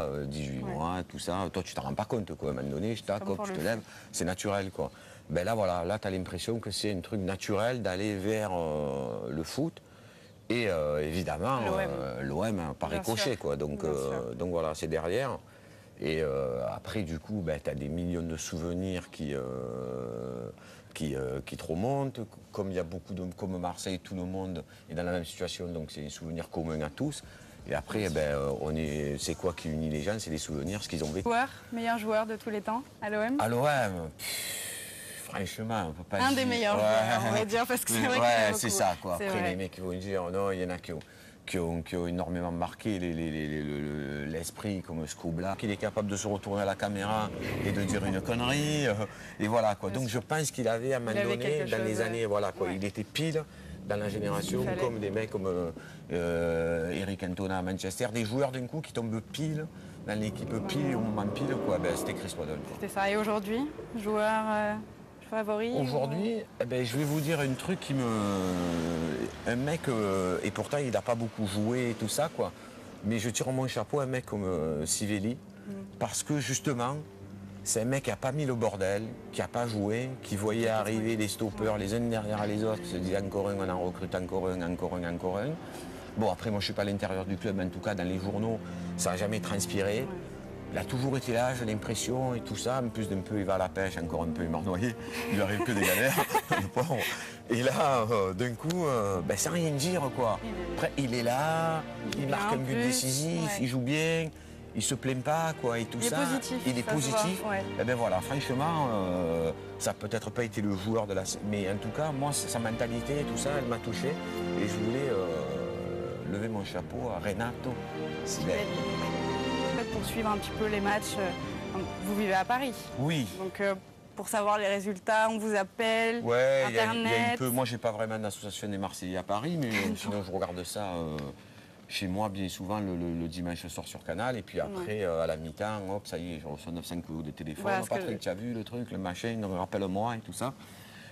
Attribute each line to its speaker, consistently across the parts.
Speaker 1: 18 mois, tout ça. Toi, tu t'en rends pas compte, quoi. À un moment donné, tu te lèves, c'est naturel, quoi. Ben là, voilà, là, tu as l'impression que c'est un truc naturel d'aller vers le foot. Et évidemment, l'OM par ricochet, quoi. Donc voilà, c'est derrière. Et après, du coup, ben, tu as des millions de souvenirs qui te remontent. Comme il y a beaucoup de... Comme Marseille, tout le monde est dans la même situation, donc c'est des souvenirs communs à tous. Et après, ben, c'est quoi qui unit les gens? C'est les souvenirs, ce qu'ils ont vécu.
Speaker 2: Meilleur joueur de tous les temps à l'OM?
Speaker 1: À l'OM, franchement, on peut pas dire...
Speaker 2: Un des meilleurs joueurs, on va dire, parce que c'est vrai qu'il y en a beaucoup.
Speaker 1: C'est ça, quoi. Après, les mecs vont dire, non, il y en a qui ont énormément marqué l'esprit, comme Skobla, qu'il est capable de se retourner à la caméra et de dire une connerie. Et voilà, quoi. Donc je pense qu'il avait, à un moment donné, dans les années, voilà, quoi, il était pile dans la génération, comme des mecs comme Eric Cantona à Manchester, des joueurs d'un coup qui tombent pile dans l'équipe pile, au moment pile, quoi. Ben, c'était Chris Waddle.
Speaker 2: C'était ça. Et aujourd'hui, joueur favori?
Speaker 1: Aujourd'hui, je vais vous dire un truc qui me... Un mec, et pourtant il n'a pas beaucoup joué et tout ça, quoi. Mais je tire mon chapeau à un mec comme Sivelli, parce que justement, c'est un mec qui n'a pas mis le bordel, qui n'a pas joué, qui voyait arriver les stoppers les uns derrière les autres, qui se disait encore un, on en recrute encore un, encore un, encore un. Bon, après, moi je ne suis pas à l'intérieur du club, mais en tout cas, dans les journaux, ça n'a jamais transpiré. Il a toujours été là, j'ai l'impression, et tout ça. En plus d'un peu, il va à la pêche, encore un peu, il m'a noyé. Il lui arrive que des galères. Et là, d'un coup, sans rien dire, quoi. Après, il est là, il marque un but décisif, il joue bien, il se plaint pas, quoi, et tout ça. Il est positif. Et ben voilà, franchement, ça n'a peut-être pas été le joueur de la... Mais en tout cas, moi, sa mentalité et tout ça, elle m'a touché. Et je voulais lever mon chapeau à Renato Sivelli.
Speaker 2: Pour suivre un petit peu les matchs, vous vivez à Paris.
Speaker 1: Oui.
Speaker 2: Donc pour savoir les résultats, on vous appelle, Internet.
Speaker 1: Y a un peu, moi, j'ai pas vraiment d'association des Marseillais à Paris, mais sinon je regarde ça chez moi bien souvent le dimanche soir sur Canal, et puis après à la mi-temps, hop, ça y est, je reçois 9-5 coups de téléphone. Voilà, Patrick, tu as vu le truc, le machin, rappelle-moi et tout ça.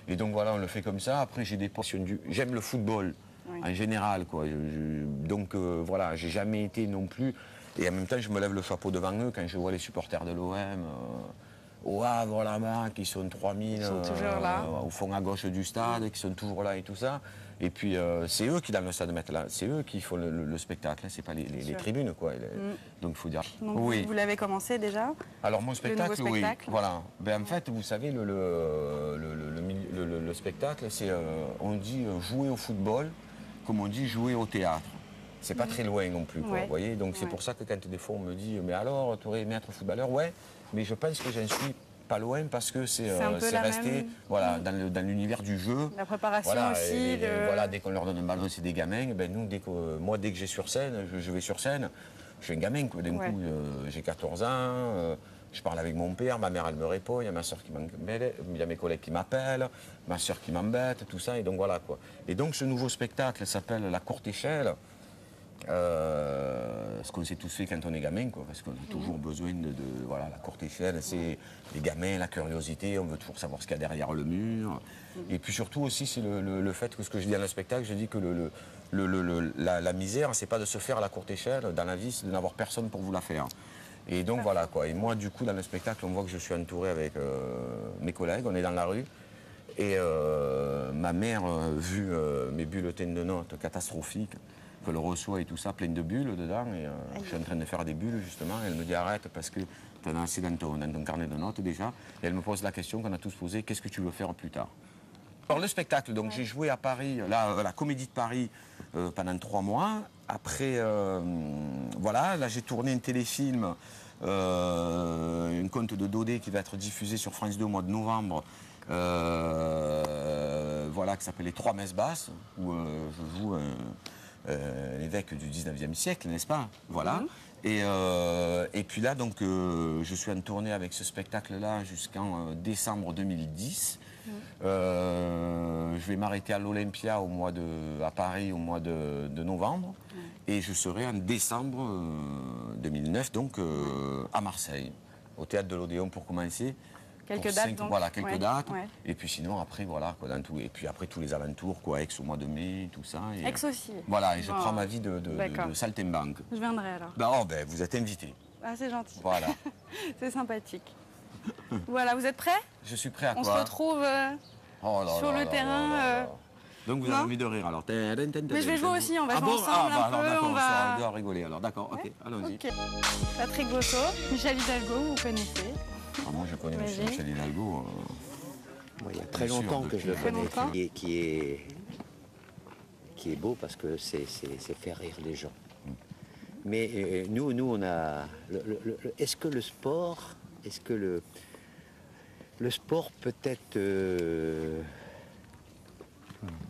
Speaker 1: Et donc voilà, on le fait comme ça. Après, j'ai des passions j'aime le football en général, quoi. Donc voilà, j'ai jamais été non plus. Et en même temps, je me lève le chapeau devant eux quand je vois les supporters de l'OM au Havre là-bas, qui sont 3000 au fond à gauche du stade, qui sont toujours là et tout ça. Et puis c'est eux qui dans le stade mettent là, c'est eux qui font le spectacle, c'est pas les tribunes, quoi. Donc il faut dire.
Speaker 2: Donc, vous l'avez commencé déjà?
Speaker 1: Alors mon spectacle, oui. Voilà. Ben, en fait, vous savez, le spectacle, c'est on dit jouer au football, comme on dit jouer au théâtre. C'est pas très loin non plus, quoi, vous voyez. Donc c'est pour ça que quand des fois on me dit « Mais alors, tu aurais aimé être footballeur ?» Ouais, mais je pense que j'en suis pas loin parce que c'est resté voilà, dans l'univers du jeu.
Speaker 2: La préparation aussi.
Speaker 1: Voilà, dès qu'on leur donne un ballon, c'est des gamins. Ben, nous, moi, dès que j'ai sur scène, je vais sur scène, je suis un gamin, quoi. D'un coup, j'ai 14 ans, je parle avec mon père, ma mère, elle me répond, il y a ma soeur qui m'embête, il y a mes collègues qui m'appellent, ma soeur qui m'embête, tout ça, et donc voilà, quoi. Et donc ce nouveau spectacle s'appelle La Courte Échelle. Ce qu'on s'est tous fait quand on est gamin, quoi, parce qu'on a toujours besoin voilà, la courte échelle, c'est les gamins, la curiosité, on veut toujours savoir ce qu'il y a derrière le mur. Et puis surtout aussi, c'est le fait que ce que je dis dans le spectacle, je dis que la misère, c'est pas de se faire à la courte échelle, dans la vie, c'est de n'avoir personne pour vous la faire. Et donc voilà, quoi. Et moi, du coup, dans le spectacle, on voit que je suis entouré avec mes collègues, on est dans la rue. Et ma mère, vu mes bulletins de notes catastrophiques, que le reçoit et tout ça, plein de bulles dedans, et je suis en train de faire des bulles justement, et elle me dit arrête parce que tu en as assez dans ton carnet de notes déjà, et elle me pose la question qu'on a tous posée, qu'est-ce que tu veux faire plus tard? Alors le spectacle, donc j'ai joué à Paris, la Comédie de Paris pendant 3 mois, après voilà, là j'ai tourné un téléfilm, un conte de Daudet qui va être diffusé sur France 2 au mois de novembre, voilà, qui s'appelle Les 3 messes basses, où je joue l'évêque du 19e siècle, n'est-ce pas? Voilà. Et puis là, donc, je suis en tournée avec ce spectacle-là jusqu'en décembre 2010. Je vais m'arrêter à l'Olympia à Paris au mois de novembre. Et je serai en décembre 2009, donc, à Marseille, au Théâtre de l'Odéon pour commencer.
Speaker 2: Quelques dates, donc.
Speaker 1: Voilà, quelques dates. Et puis sinon, après, voilà, quoi, dans tout. Et puis après, tous les alentours, quoi, Aix au mois de mai, tout ça.
Speaker 2: Aix aussi.
Speaker 1: Voilà, et je prends ma vie de saltimbanque.
Speaker 2: Je viendrai alors.
Speaker 1: Ben, vous êtes invité.
Speaker 2: Ah, c'est gentil.
Speaker 1: Voilà.
Speaker 2: C'est sympathique. Voilà, vous êtes prêts?
Speaker 1: Je suis prêt à
Speaker 2: On
Speaker 1: quoi?
Speaker 2: se retrouve
Speaker 1: Oh là
Speaker 2: sur
Speaker 1: là
Speaker 2: le
Speaker 1: là
Speaker 2: terrain.
Speaker 1: là là. Donc vous avez
Speaker 2: non
Speaker 1: envie de rire alors.
Speaker 2: Mais je vais jouer aussi, on va jouer
Speaker 1: bon
Speaker 2: ensemble un
Speaker 1: alors
Speaker 2: peu,
Speaker 1: d'accord,
Speaker 2: on va...
Speaker 1: on doit rigoler alors. D'accord, ok,
Speaker 2: Ouais.
Speaker 1: allons-y.
Speaker 2: Ok. Patrick Gosso, Michel Hidalgo, vous connaissez.
Speaker 1: Ah, moi je connais
Speaker 2: Vas-y.
Speaker 1: Michel Hidalgo.
Speaker 3: Moi, il y a très
Speaker 1: Bien sûr,
Speaker 3: longtemps que je le
Speaker 1: depuis-
Speaker 3: connais,
Speaker 2: Très longtemps.
Speaker 3: qui est beau parce que c'est faire rire les gens. Mais nous on a... est-ce que le sport peut être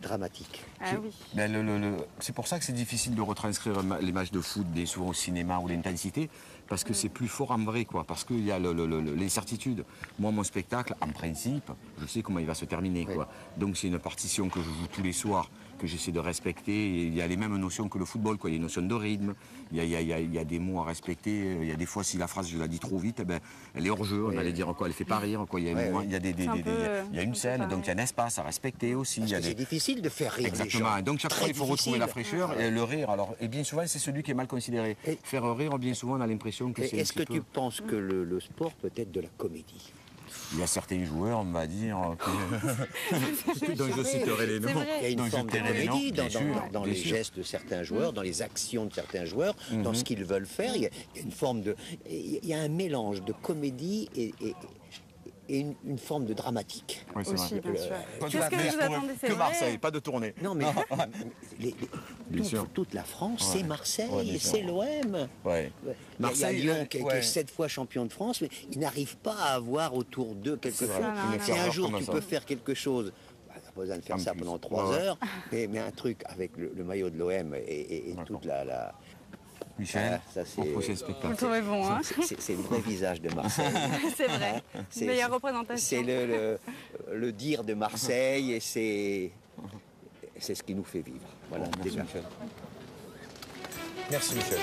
Speaker 3: dramatique?
Speaker 2: Ah oui.
Speaker 1: Ben, c'est pour ça que c'est difficile de retranscrire les matchs de foot bien souvent au cinéma ou l'intensité, parce que c'est plus fort en vrai, quoi, parce qu'il y a l'incertitude. Moi, mon spectacle, en principe, je sais comment il va se terminer, quoi. Donc c'est une partition que je joue tous les soirs, que j'essaie de respecter. Et il y a les mêmes notions que le football, quoi. Il y a une notion de rythme, il y a des mots à respecter. Il y a des fois, si la phrase, je la dis trop vite, eh ben, elle est hors jeu, on allait dire quoi, elle fait pas rire, quoi. Il y a, il y a il y a une scène, donc il y a un espace à respecter aussi.
Speaker 3: Parce
Speaker 1: Il y a
Speaker 3: que c'est difficile de faire rire les gens.
Speaker 1: Exactement. Donc chaque fois, il faut retrouver la
Speaker 3: difficile.
Speaker 1: fraîcheur et le rire. Alors, et bien souvent, c'est celui qui est mal considéré.
Speaker 3: Et-
Speaker 1: Faire rire, bien souvent, on a l'impression que c'est.
Speaker 3: Est-ce que tu penses que le sport peut être de la comédie?
Speaker 1: Il y a certains joueurs, on va dire, dont je citerai les noms.
Speaker 2: C'est vrai.
Speaker 3: Il y a une
Speaker 1: dont je
Speaker 3: forme de
Speaker 1: tairai les noms,
Speaker 3: comédie
Speaker 1: bien sûr,
Speaker 3: dans
Speaker 1: bien
Speaker 3: les
Speaker 1: sûr.
Speaker 3: gestes de certains joueurs, dans les actions de certains joueurs, dans ce qu'ils veulent faire. Il y a une forme de... Il y a un mélange de comédie et une forme de dramatique.
Speaker 1: Oui, c'est
Speaker 2: Aussi,
Speaker 1: vrai.
Speaker 2: bien sûr.
Speaker 1: Quand tu
Speaker 2: Qu'est-ce
Speaker 1: vas
Speaker 2: que
Speaker 1: venir
Speaker 2: vous
Speaker 1: pour-
Speaker 2: attendez? C'est
Speaker 1: que
Speaker 2: vrai.
Speaker 1: Marseille, pas de tournée.
Speaker 3: Non, mais
Speaker 1: Bien sûr.
Speaker 3: toute la France,
Speaker 1: Ouais.
Speaker 3: c'est Marseille,
Speaker 1: Ouais, bien sûr.
Speaker 3: c'est l'OM.
Speaker 1: Ouais.
Speaker 3: Marseille, il y a Lyon qui
Speaker 1: ouais.
Speaker 3: est 7 fois champion de France, mais ils n'arrivent pas à avoir autour d'eux quelque
Speaker 1: C'est
Speaker 3: chose.
Speaker 1: vrai.
Speaker 2: Non, non,
Speaker 1: Une
Speaker 2: non.
Speaker 3: Si un
Speaker 1: ferveur
Speaker 3: jour
Speaker 1: comme
Speaker 3: tu
Speaker 1: ça.
Speaker 3: peux faire quelque chose, bah, t'as pas besoin de faire
Speaker 1: En
Speaker 3: ça
Speaker 1: plus.
Speaker 3: pendant 3
Speaker 1: Ouais, ouais.
Speaker 3: heures, mais un truc avec le maillot de l'OM et
Speaker 1: D'accord.
Speaker 3: toute la...
Speaker 1: Michel,
Speaker 3: Ah, ça, c'est-
Speaker 1: au prochain
Speaker 2: Vous le
Speaker 1: spectacle.
Speaker 2: trouvez bon, hein?
Speaker 3: C'est le vrai visage de Marseille.
Speaker 2: C'est vrai.
Speaker 3: C'est-
Speaker 2: Meilleure représentation.
Speaker 3: C'est le dire de Marseille et c'est ce qui nous fait vivre. Voilà,
Speaker 1: Merci,
Speaker 3: déjà.
Speaker 1: Michel. Merci, Michel.